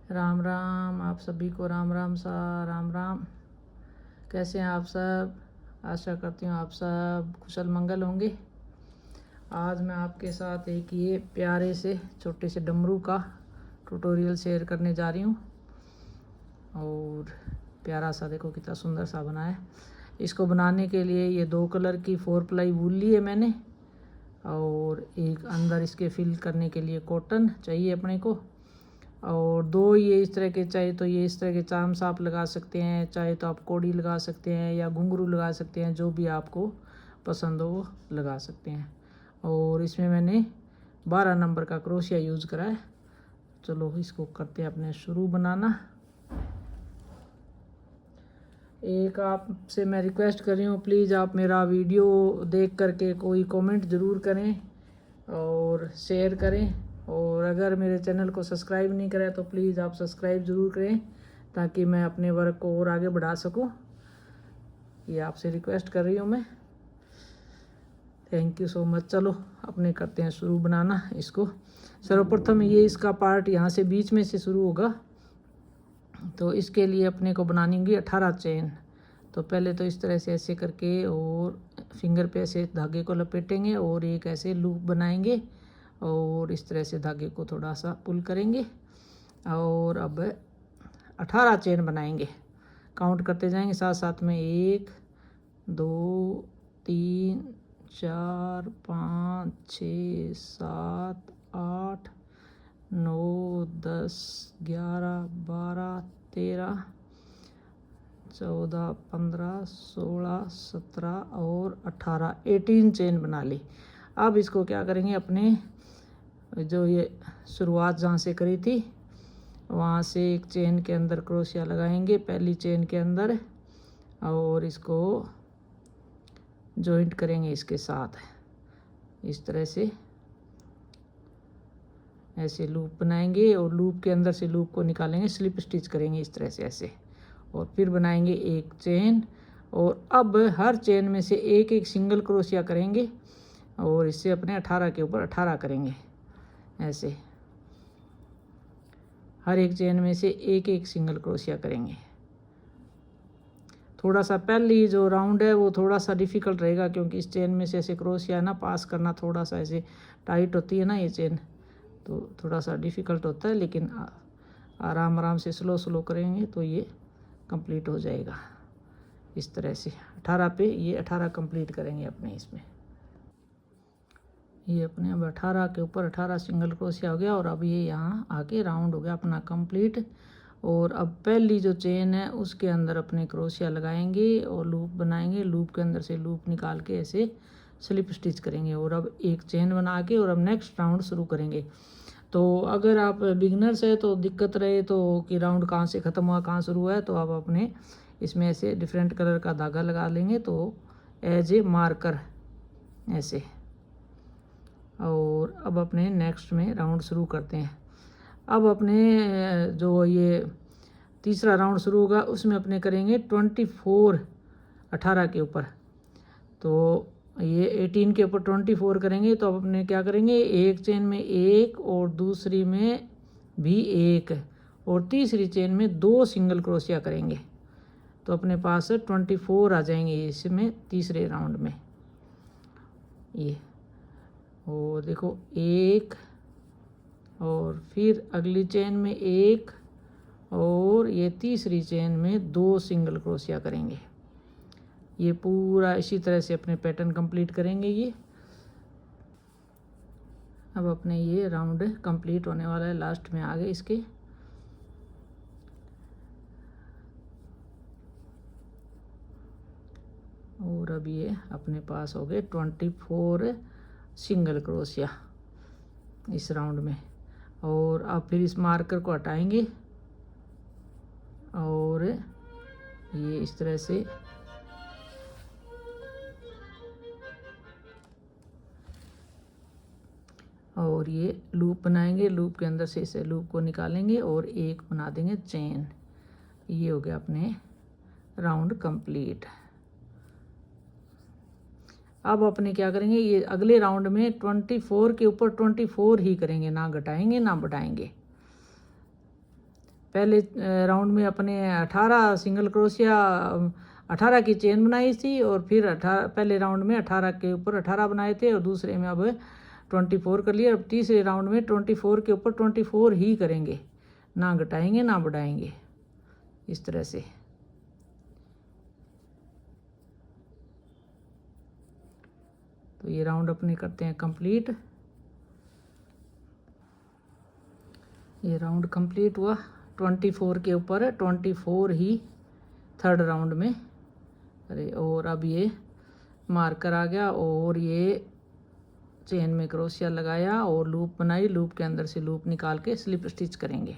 राम राम, आप सभी को राम राम सा राम राम। कैसे हैं आप सब? आशा करती हूँ आप सब कुशल मंगल होंगे। आज मैं आपके साथ एक ये प्यारे से छोटे से डमरू का ट्यूटोरियल शेयर करने जा रही हूँ। और प्यारा सा देखो कितना सुंदर सा बना है। इसको बनाने के लिए ये 2 कलर की 4 प्लाई वूल ली है मैंने, और एक अंदर इसके फिल करने के लिए कॉटन चाहिए अपने को, और 2 ये इस तरह के चाहिए। तो ये इस तरह के चाम साप लगा सकते हैं, चाहे तो आप कोड़ी लगा सकते हैं या घुंघरू लगा सकते हैं, जो भी आपको पसंद हो वो लगा सकते हैं। और इसमें मैंने 12 नंबर का क्रोशिया यूज़ करा है। चलो इसको करते हैं अपने शुरू बनाना। एक आपसे मैं रिक्वेस्ट कर रही हूँ, प्लीज़ आप मेरा वीडियो देख करके कोई कमेंट ज़रूर करें और शेयर करें, और अगर मेरे चैनल को सब्सक्राइब नहीं करें तो प्लीज़ आप सब्सक्राइब ज़रूर करें ताकि मैं अपने वर्क को और आगे बढ़ा सकूं। ये आपसे रिक्वेस्ट कर रही हूँ मैं। Thank you so much. चलो अपने करते हैं शुरू बनाना इसको। सर्वप्रथम ये इसका पार्ट यहाँ से बीच में से शुरू होगा, तो इसके लिए अपने को बनानी होगी 18 चेन। तो पहले तो इस तरह से ऐसे करके और फिंगर पे ऐसे धागे को लपेटेंगे और एक ऐसे लूप बनाएंगे और इस तरह से धागे को थोड़ा सा पुल करेंगे और अब 18 चेन बनाएंगे। काउंट करते जाएंगे साथ साथ में 1 2 3 4 5 6 7 8 9 10 11 12 13 14 15 16 17 और 18 चेन बना ली। अब इसको क्या करेंगे, अपने जो ये शुरुआत जहाँ से करी थी वहाँ से एक चेन के अंदर क्रोशिया लगाएंगे, पहली चेन के अंदर, और इसको जॉइंट करेंगे इसके साथ इस तरह से। ऐसे लूप बनाएंगे और लूप के अंदर से लूप को निकालेंगे, स्लिप स्टिच करेंगे इस तरह से ऐसे, और फिर बनाएंगे एक चेन। और अब हर चेन में से एक एक सिंगल क्रोशिया करेंगे और इससे अपने 18 के ऊपर 18 करेंगे ऐसे। हर एक चेन में से एक एक सिंगल क्रोशिया करेंगे। थोड़ा सा पहली जो राउंड है वो थोड़ा सा डिफ़िकल्ट रहेगा, क्योंकि इस चेन में से ऐसे क्रोशिया ना पास करना थोड़ा सा ऐसे टाइट होती है ना ये चेन, तो थोड़ा सा डिफ़िकल्ट होता है, लेकिन आराम आराम से स्लो स्लो करेंगे तो ये कंप्लीट हो जाएगा। इस तरह से 18 पे ये 18 कंप्लीट करेंगे अपने इसमें। ये अपने अब 18 के ऊपर 18 सिंगल क्रोशिया हो गया, और अब ये यहाँ आके राउंड हो गया अपना कंप्लीट। और अब पहली जो चेन है उसके अंदर अपने क्रोशिया लगाएंगे और लूप बनाएंगे, लूप के अंदर से लूप निकाल के ऐसे स्लिप स्टिच करेंगे, और अब एक चेन बना के और अब नेक्स्ट राउंड शुरू करेंगे। तो अगर आप बिगनर्स है तो दिक्कत रहे तो कि राउंड कहाँ से ख़त्म हुआ कहाँ शुरू हुआ है, तो आप अपने इसमें ऐसे डिफरेंट कलर का धागा लगा लेंगे तो एज ए मार्कर ऐसे। और अब अपने नेक्स्ट में राउंड शुरू करते हैं। अब अपने जो ये तीसरा राउंड शुरू होगा उसमें अपने करेंगे 24 18 के ऊपर। तो ये 18 के ऊपर 24 करेंगे, तो अब अपने क्या करेंगे, एक चेन में एक और दूसरी में भी एक और तीसरी चेन में 2 सिंगल क्रोशिया करेंगे, तो अपने पास 24 आ जाएंगे इसमें तीसरे राउंड में ये। और देखो एक, और फिर अगली चेन में एक, और ये तीसरी चेन में 2 सिंगल क्रोशिया करेंगे। ये पूरा इसी तरह से अपने पैटर्न कंप्लीट करेंगे ये। अब अपने ये राउंड कंप्लीट होने वाला है, लास्ट में आ गए इसके। और अब ये अपने पास हो गए 24 सिंगल क्रोशिया इस राउंड में। और अब फिर इस मार्कर को हटाएंगे और ये इस तरह से और ये लूप बनाएंगे, लूप के अंदर से इसे लूप को निकालेंगे और एक बना देंगे चेन। ये हो गया अपने राउंड कंप्लीट। अब अपने क्या करेंगे, ये अगले राउंड में 24 के ऊपर 24 ही करेंगे, ना घटाएंगे ना बढ़ाएंगे। पहले राउंड में अपने 18 सिंगल क्रोशिया 18 की चेन बनाई थी, और फिर 18 पहले राउंड में 18 के ऊपर 18 बनाए थे, और दूसरे में अब 24 कर लिया। अब तीसरे राउंड में 24 के ऊपर 24 ही करेंगे, ना घटाएंगे ना बढ़ाएंगे, इस तरह से। तो ये राउंड अपने करते हैं कंप्लीट। ये राउंड कंप्लीट हुआ। 24 के ऊपर 24 ही थर्ड राउंड में अरे, और अब ये मार्कर आ गया, और ये चेन में क्रोशिया लगाया और लूप बनाई, लूप के अंदर से लूप निकाल के स्लिप स्टिच करेंगे।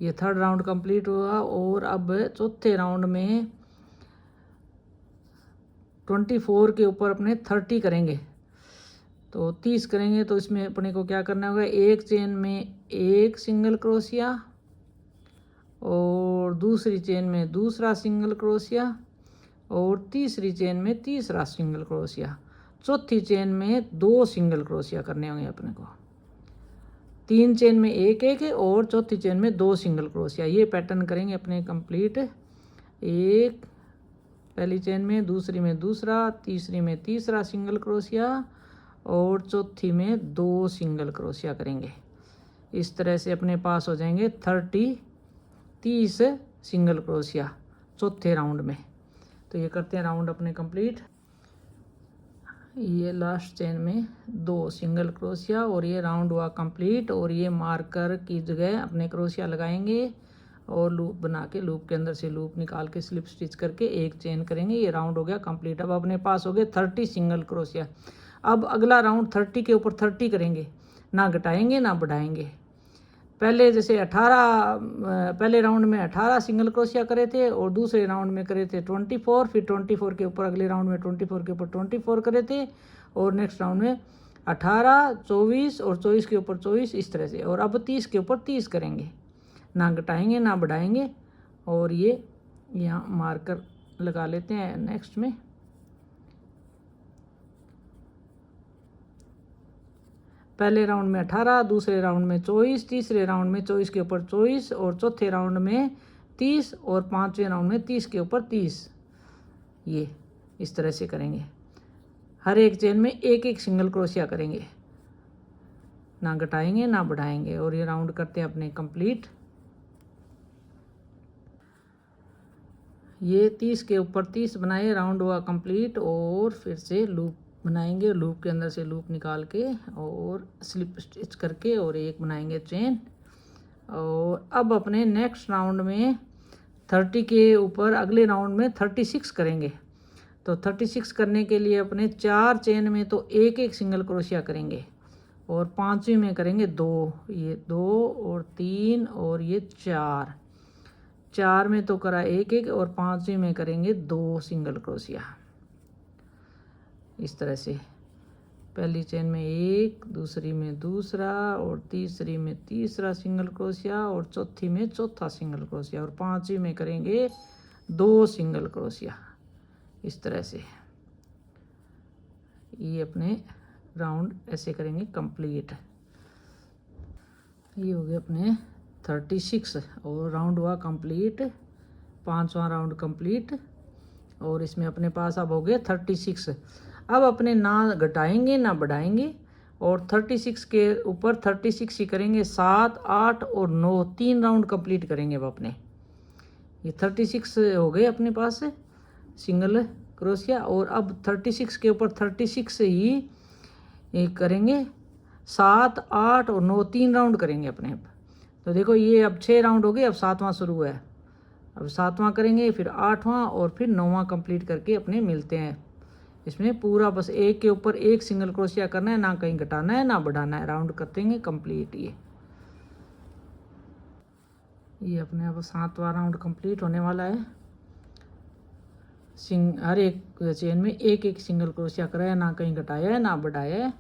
ये थर्ड राउंड कंप्लीट हुआ। और अब चौथे राउंड में 24 के ऊपर अपने 30 करेंगे, तो 30 करेंगे। तो इसमें अपने को क्या करना होगा, एक चेन में एक सिंगल क्रोशिया, और दूसरी चेन में दूसरा सिंगल क्रोशिया, और तीसरी चेन में तीसरा सिंगल क्रोशिया, चौथी चेन में 2 सिंगल क्रोशिया करने होंगे अपने को। 3 चेन में एक एक, और चौथी चेन में 2 सिंगल क्रोशिया। ये पैटर्न करेंगे अपने कंप्लीट। एक पहली चेन में, दूसरी में दूसरा, तीसरी में तीसरा सिंगल क्रोशिया, और चौथी में 2 सिंगल क्रोशिया करेंगे। इस तरह से अपने पास हो जाएंगे 30 सिंगल क्रोशिया चौथे राउंड में। तो ये करते हैं राउंड अपने कंप्लीट। ये लास्ट चेन में 2 सिंगल क्रोशिया, और ये राउंड हुआ कंप्लीट। और ये मार्कर की जगह अपने क्रोशिया लगाएंगे और लूप बना के, लूप के अंदर से लूप निकाल के स्लिप स्टिच करके एक चेन करेंगे। ये राउंड हो गया कंप्लीट। अब अपने पास हो गए 30 सिंगल क्रोशिया। अब अगला राउंड 30 के ऊपर 30 करेंगे, ना घटाएंगे ना बढ़ाएंगे। पहले जैसे 18 पहले राउंड में 18 सिंगल क्रोशिया करे थे, और दूसरे राउंड में करे थे 24, फिर 24 के ऊपर अगले राउंड में 24 के ऊपर 24 करे थे, और नेक्स्ट राउंड में 18, 24 और 24 के ऊपर 24, इस तरह से। और अब 30 के ऊपर 30 करेंगे, ना घटाएंगे ना बढ़ाएंगे। और ये यहाँ मार्कर लगा लेते हैं नेक्स्ट में। पहले राउंड में 18, दूसरे राउंड में 24, तीसरे राउंड में 24 के ऊपर 24, और चौथे राउंड में 30, और पांचवें राउंड में 30 के ऊपर 30। ये इस तरह से करेंगे। हर एक चेन में एक एक सिंगल क्रोशिया करेंगे, ना घटाएंगे ना बढ़ाएंगे। और ये राउंड करते हैं अपने कंप्लीट। ये 30 के ऊपर 30 बनाए, राउंड हुआ कंप्लीट। और फिर से लूप बनाएंगे, लूप के अंदर से लूप निकाल के और स्लिप स्टिच करके, और एक बनाएंगे चेन। और अब अपने नेक्स्ट राउंड में 30 के ऊपर अगले राउंड में 36 करेंगे। तो 36 करने के लिए अपने 4 चेन में तो एक एक सिंगल क्रोशिया करेंगे, और पांचवी में करेंगे 2, ये 2 और 3 और ये 4 में तो करा एक एक, और पांचवी में करेंगे 2 सिंगल क्रोशिया। इस तरह से पहली चेन में एक, दूसरी में दूसरा, और तीसरी में तीसरा सिंगल क्रोशिया, और चौथी में चौथा सिंगल क्रोशिया, और पांचवी में करेंगे 2 सिंगल क्रोशिया। इस तरह से ये अपने राउंड ऐसे करेंगे कंप्लीट। ये हो गए अपने 36, और राउंड हुआ कंप्लीट, 5वां राउंड कंप्लीट। और इसमें अपने पास अब हो गए 36। अब अपने ना घटाएंगे ना बढ़ाएंगे, और 36 के ऊपर 36 ही करेंगे। 7, 8 और 9 3 राउंड कंप्लीट करेंगे। अब अपने ये 36 हो गए अपने पास सिंगल क्रोशिया। और अब 36 के ऊपर 36 ही करेंगे। 7, 8 और 9 3 राउंड करेंगे अपने। तो देखो ये अब 6 राउंड हो गए, अब 7वां शुरू है। अब 7वां करेंगे, फिर 8वां, और फिर 9वां कंप्लीट करके अपने मिलते हैं। इसमें पूरा बस एक के ऊपर एक सिंगल क्रोशिया करना है, ना कहीं घटाना है ना बढ़ाना है। राउंड करेंगे कंप्लीट। ये अपने अब 7वां राउंड कंप्लीट होने वाला है। हर एक चेन में एक एक सिंगल क्रोशिया करा है, ना कहीं घटाया है ना बढ़ाया है।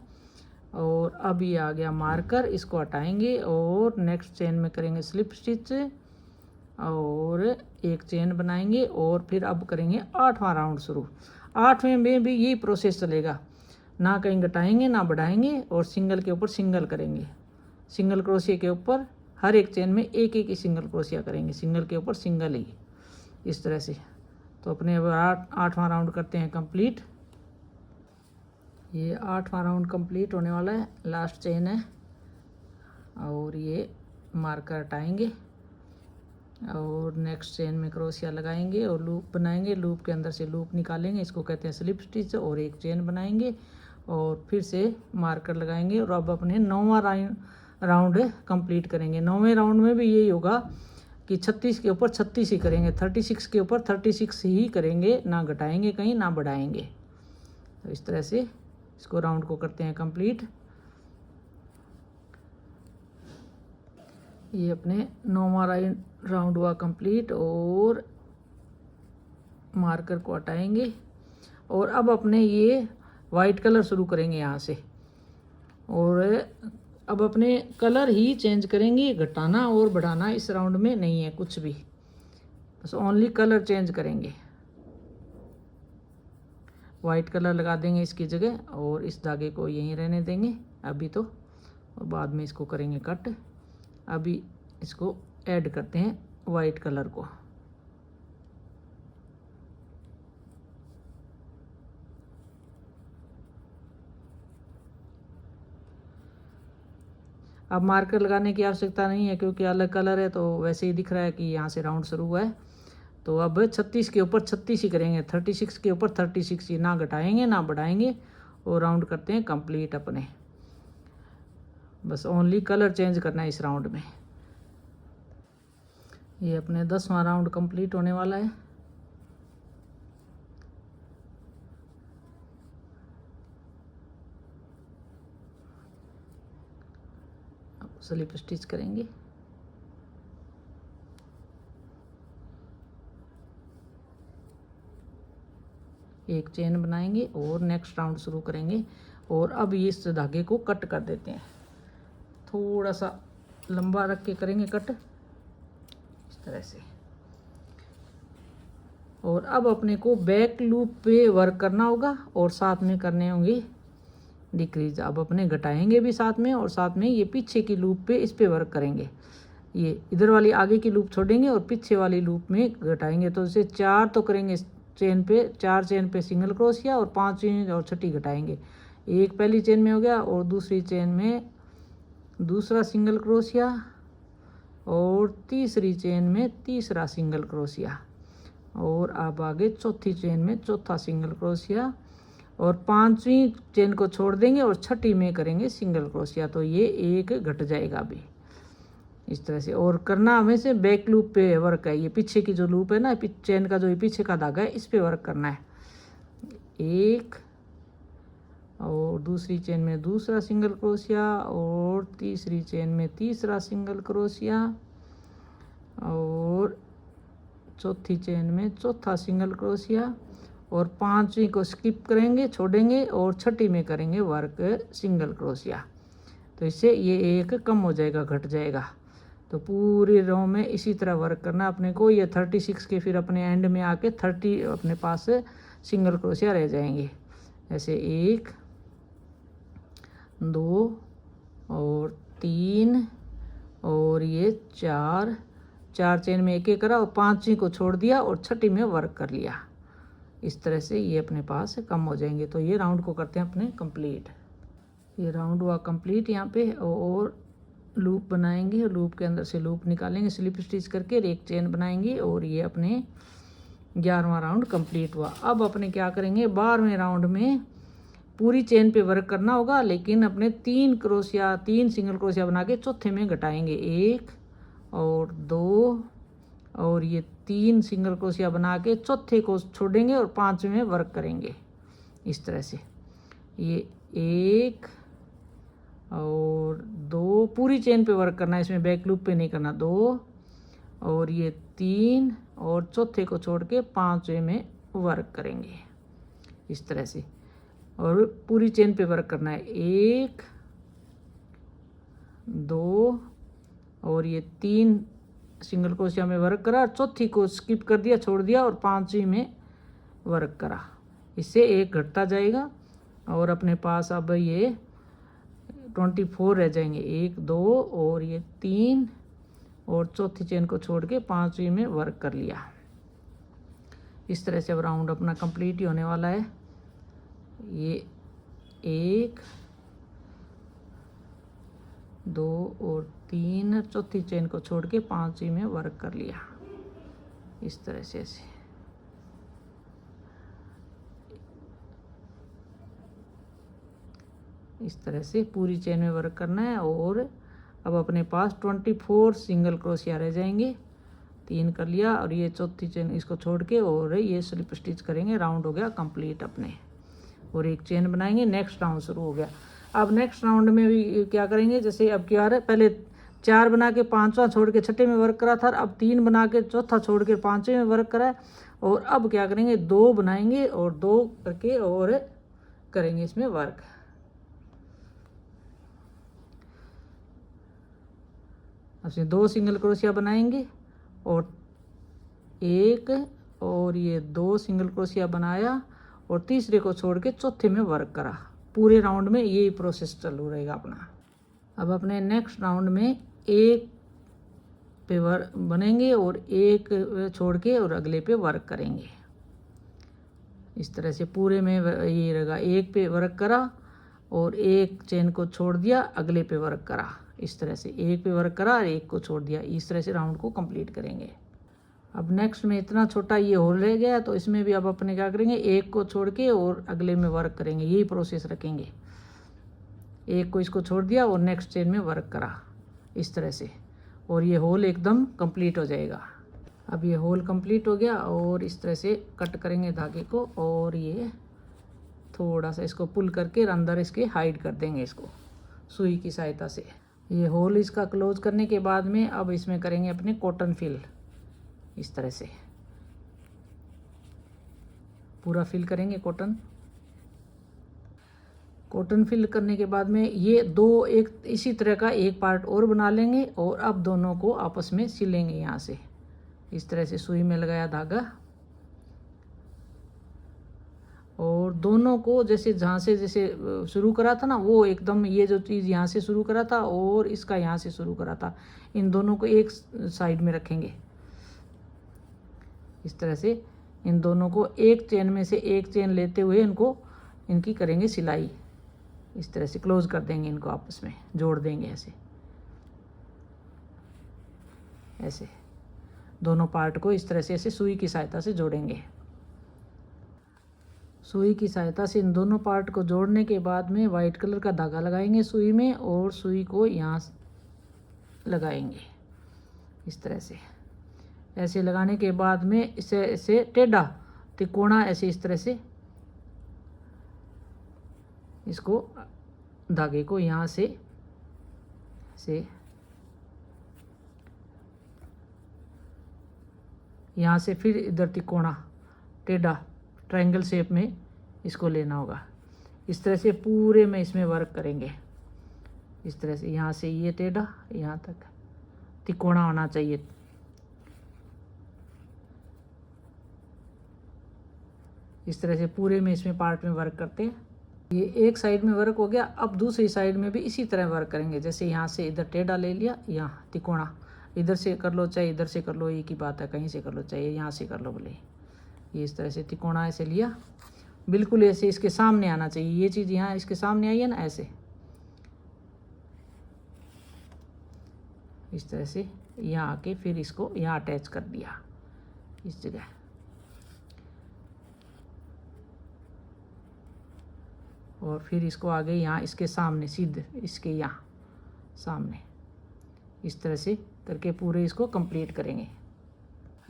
और अब ये आ गया मार्कर, इसको हटाएंगे और नेक्स्ट चेन में करेंगे स्लिप स्टिच, और एक चेन बनाएंगे। और फिर अब करेंगे 8वां राउंड शुरू। 8वें में भी यही प्रोसेस चलेगा, ना कहीं घटाएंगे ना बढ़ाएंगे, और सिंगल के ऊपर सिंगल करेंगे। सिंगल क्रोशिया के ऊपर हर एक चेन में एक एक ही सिंगल क्रोशिया करेंगे, सिंगल के ऊपर सिंगल ही, इस तरह से। तो अपने अब 8वां राउंड करते हैं कंप्लीट। ये 8वां राउंड कंप्लीट होने वाला है, लास्ट चेन है। और ये मार्कर हटाएंगे और नेक्स्ट चेन में क्रोशिया लगाएंगे और लूप बनाएंगे, लूप के अंदर से लूप निकालेंगे, इसको कहते हैं स्लिप स्टिच। और एक चेन बनाएंगे और फिर से मार्कर लगाएंगे। और अब अपने 9वां राउंड कंप्लीट करेंगे। 9वें राउंड में भी यही होगा कि 36 के ऊपर 36 ही करेंगे, 36 के ऊपर 36 ही करेंगे, ना घटाएंगे कहीं ना बढ़ाएंगे। तो इस तरह से इसको राउंड को करते हैं कंप्लीट। ये अपने 9वां राउंड हुआ कंप्लीट और मार्कर को हटाएंगे। और अब अपने ये वाइट कलर शुरू करेंगे यहाँ से। और अब अपने कलर ही चेंज करेंगे, घटाना और बढ़ाना इस राउंड में नहीं है कुछ भी, बस ओनली कलर चेंज करेंगे। वाइट कलर लगा देंगे इसकी जगह और इस धागे को यहीं रहने देंगे अभी तो, और बाद में इसको करेंगे कट। अभी इसको ऐड करते हैं वाइट कलर को। अब मार्कर लगाने की आवश्यकता नहीं है क्योंकि अलग कलर है, तो वैसे ही दिख रहा है कि यहाँ से राउंड शुरू हुआ है। तो अब 36 के ऊपर 36 ही करेंगे, 36 के ऊपर 36 ही, ना घटाएंगे ना बढ़ाएंगे। और राउंड करते हैं कंप्लीट अपने, बस ओनली कलर चेंज करना है इस राउंड में। ये अपने 10वां राउंड कंप्लीट होने वाला है। अब स्लिप स्टिच करेंगे। एक चेन बनाएंगे और नेक्स्ट राउंड शुरू करेंगे। और अब ये इस धागे को कट कर देते हैं, थोड़ा सा लंबा रख के करेंगे कट इस तरह से। और अब अपने को बैक लूप पे वर्क करना होगा और साथ में करने होंगे डिक्रीज। अब अपने घटाएंगे भी साथ में और साथ में ये पीछे की लूप पे इस पे वर्क करेंगे। ये इधर वाली आगे की लूप छोड़ेंगे और पीछे वाली लूप में घटाएंगे। तो इसे 4 तो करेंगे चेन पे, 4 चेन पे सिंगल क्रोशिया और 5वीं और छठी घटाएंगे। एक पहली चेन में हो गया और दूसरी चेन में दूसरा सिंगल क्रोशिया और तीसरी चेन में तीसरा सिंगल क्रोशिया। और अब आगे चौथी चेन में चौथा सिंगल क्रोशिया और 5वीं चेन को छोड़ देंगे और छठी में करेंगे सिंगल क्रोशिया। तो ये एक घट जाएगा अभी इस तरह से। और करना हमें से बैक लूप पे वर्क है, ये पीछे की जो लूप है ना, चेन का जो ये पीछे का धागा है, इस पे वर्क करना है। एक और दूसरी चेन में दूसरा सिंगल क्रोशिया और तीसरी चेन में तीसरा सिंगल क्रोशिया और चौथी चेन में चौथा सिंगल क्रोशिया और 5वीं को स्किप करेंगे, छोड़ेंगे और छठी में करेंगे वर्क सिंगल क्रोशिया। तो इससे ये एक कम हो जाएगा, घट जाएगा। तो पूरी रो में इसी तरह वर्क करना अपने को। ये 36 के फिर अपने एंड में आके 30 अपने पास सिंगल क्रोशिया रह जाएंगे। ऐसे 1 2 और 3 और ये 4 चेन में एक एक करा और 5वीं को छोड़ दिया और छठी में वर्क कर लिया। इस तरह से ये अपने पास कम हो जाएंगे। तो ये राउंड को करते हैं अपने कंप्लीट। ये राउंड हुआ कंप्लीट यहाँ पे। और लूप बनाएंगे, लूप के अंदर से लूप निकालेंगे स्लिप स्टिच करके, एक चेन बनाएंगे और ये अपने 11वां राउंड कंप्लीट हुआ। अब अपने क्या करेंगे, 12वें राउंड में पूरी चेन पे वर्क करना होगा, लेकिन अपने 3 सिंगल क्रोशिया बना के चौथे में घटाएंगे। 1 और 2 और ये 3 सिंगल क्रोशिया बना के चौथे को छोड़ेंगे और 5वें में वर्क करेंगे इस तरह से। ये 1 और 2 पूरी चेन पे वर्क करना है, इसमें बैक लूप पे नहीं करना। 2 और ये 3 और चौथे को छोड़ के 5वें में वर्क करेंगे इस तरह से। और पूरी चेन पे वर्क करना है। 1 2 और ये 3 सिंगल क्रोशिया में वर्क करा, चौथी को स्किप कर दिया, छोड़ दिया और 5वीं में वर्क करा। इससे एक घटता जाएगा और अपने पास अब ये 24 रह जाएंगे। 1 2 और ये 3 और चौथी चेन को छोड़ के पांचवी में वर्क कर लिया। इस तरह से अब राउंड अपना कंप्लीट ही होने वाला है। ये 1 2 और 3, चौथी चेन को छोड़ के पांचवी में वर्क कर लिया। इस तरह से ऐसे इस तरह से पूरी चेन में वर्क करना है। और अब अपने पास 24 सिंगल क्रोशिया रह जाएंगे। 3 कर लिया और ये चौथी चेन इसको छोड़ के और ये स्लिप स्टिच करेंगे। राउंड हो गया कंप्लीट अपने, और एक चेन बनाएंगे। नेक्स्ट राउंड शुरू हो गया। अब नेक्स्ट राउंड में भी क्या करेंगे, जैसे अब क्या है, पहले 4 बना के पांचवा छोड़ के छठे में वर्क करा था, अब 3 बना के चौथा छोड़ के पांचवें में वर्क करा है। और अब क्या करेंगे, 2 बनाएंगे और 2 करके और करेंगे इसमें वर्क। अब 2 सिंगल क्रोशिया बनाएंगे और 1 और ये 2 सिंगल क्रोशिया बनाया और तीसरे को छोड़ के चौथे में वर्क करा। पूरे राउंड में यही प्रोसेस चालू रहेगा अपना। अब अपने नेक्स्ट राउंड में 1 पे वर्क बनेंगे और 1 छोड़ के और अगले पे वर्क करेंगे। इस तरह से पूरे में ये रहेगा। 1 पे वर्क करा और 1 चेन को छोड़ दिया, अगले पे वर्क करा। इस तरह से 1 पे वर्क करा और 1 को छोड़ दिया। इस तरह से राउंड को कंप्लीट करेंगे। अब नेक्स्ट में इतना छोटा ये होल रह गया, तो इसमें भी अब अपने क्या करेंगे, 1 को छोड़ के और अगले में वर्क करेंगे। यही प्रोसेस रखेंगे। 1 को इसको छोड़ दिया और नेक्स्ट चेन में वर्क करा इस तरह से, और ये होल एकदम कंप्लीट हो जाएगा। अब ये होल कंप्लीट हो गया और इस तरह से कट करेंगे धागे को और ये थोड़ा सा इसको पुल करके अंदर इसके हाइड कर देंगे इसको सुई की सहायता से। ये होल इसका क्लोज करने के बाद में अब इसमें करेंगे अपने कॉटन फिल। इस तरह से पूरा फिल करेंगे कॉटन फिल करने के बाद में ये 2 एक इसी तरह का एक पार्ट और बना लेंगे और अब दोनों को आपस में सिलेंगे। यहाँ से इस तरह से सुई में लगाया धागा और दोनों को जैसे जहाँ से जैसे शुरू करा था ना, वो एकदम ये जो चीज़ यहाँ से शुरू करा था और इसका यहाँ से शुरू करा था, इन दोनों को एक साइड में रखेंगे। इस तरह से इन दोनों को एक चेन में से एक चेन लेते हुए इनकी करेंगे सिलाई। इस तरह से क्लोज कर देंगे, इनको आपस में जोड़ देंगे। ऐसे दोनों पार्ट को इस तरह से ऐसे सुई की सहायता से जोड़ेंगे। सुई की सहायता से इन दोनों पार्ट को जोड़ने के बाद में वाइट कलर का धागा लगाएंगे सुई में और सुई को यहाँ लगाएंगे इस तरह से। ऐसे लगाने के बाद में इसे ऐसे टेढ़ा तिकोना ऐसे इस तरह से इसको धागे को यहाँ से यहाँ से फिर इधर तिकोना टेढ़ा ट्रायंगल शेप में इसको लेना होगा। इस तरह से पूरे में इसमें वर्क करेंगे। इस तरह से यहाँ से ये टेढ़ा यहाँ तक तिकोना होना चाहिए। इस तरह से पूरे में इसमें पार्ट में वर्क करते हैं। ये एक साइड में वर्क हो गया। अब दूसरी साइड में भी इसी तरह वर्क करेंगे। जैसे यहाँ से इधर टेढ़ा ले लिया, यहाँ तिकोना, इधर से कर लो चाहे इधर से कर लो, एक ही बात है, कहीं से कर लो चाहे यहाँ से कर लो बोले। ये इस तरह से तिकोना ऐसे लिया, बिल्कुल ऐसे इसके सामने आना चाहिए। ये चीज़ यहाँ इसके सामने आई है ना, ऐसे इस तरह से यहाँ आके फिर इसको यहाँ अटैच कर दिया इस जगह। और फिर इसको आगे यहाँ इसके सामने सीधे इसके यहाँ सामने इस तरह से करके पूरे इसको कंप्लीट करेंगे।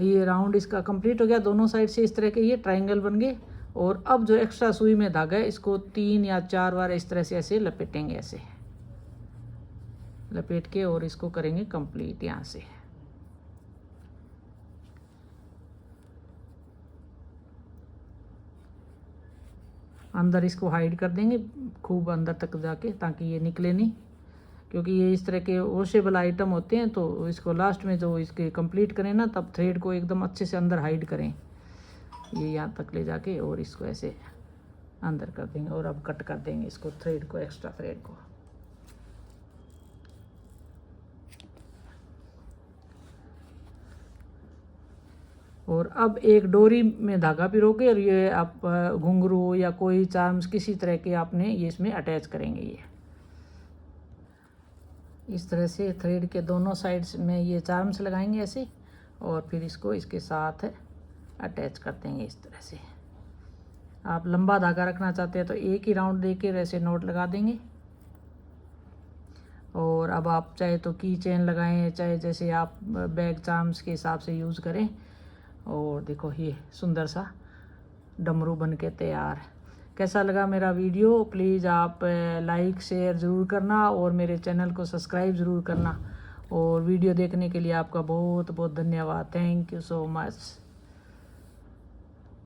ये राउंड इसका कंप्लीट हो गया। दोनों साइड से इस तरह के ये ट्रायंगल बन गए। और अब जो एक्स्ट्रा सुई में धागा है इसको 3 या 4 बार इस तरह से ऐसे लपेटेंगे, ऐसे लपेट के और इसको करेंगे कंप्लीट। यहाँ से अंदर इसको हाइड कर देंगे खूब अंदर तक जाके, ताकि ये निकले नहीं, क्योंकि ये इस तरह के वॉशेबल आइटम होते हैं। तो इसको लास्ट में जो इसके कंप्लीट करें ना, तब थ्रेड को एकदम अच्छे से अंदर हाइड करें। ये यहाँ तक ले जाके और इसको ऐसे अंदर कर देंगे। और अब कट कर देंगे इसको, थ्रेड को, एक्स्ट्रा थ्रेड को। और अब एक डोरी में धागा पिरो के और ये आप घुंघरू या कोई चार्म्स किसी तरह के आपने ये इसमें अटैच करेंगे। ये इस तरह से थ्रेड के दोनों साइड्स में ये चार्म्स लगाएंगे ऐसे, और फिर इसको इसके साथ अटैच कर देंगे इस तरह से। आप लंबा धागा रखना चाहते हैं तो एक ही राउंड देके ऐसे नोट लगा देंगे। और अब आप चाहे तो की चेन लगाएं, चाहे जैसे आप बैग चार्म्स के हिसाब से यूज़ करें। और देखो ये सुंदर सा डमरू बन के तैयार। कैसा लगा मेरा वीडियो? प्लीज़ आप लाइक शेयर ज़रूर करना और मेरे चैनल को सब्सक्राइब ज़रूर करना। और वीडियो देखने के लिए आपका बहुत बहुत धन्यवाद। Thank you so much.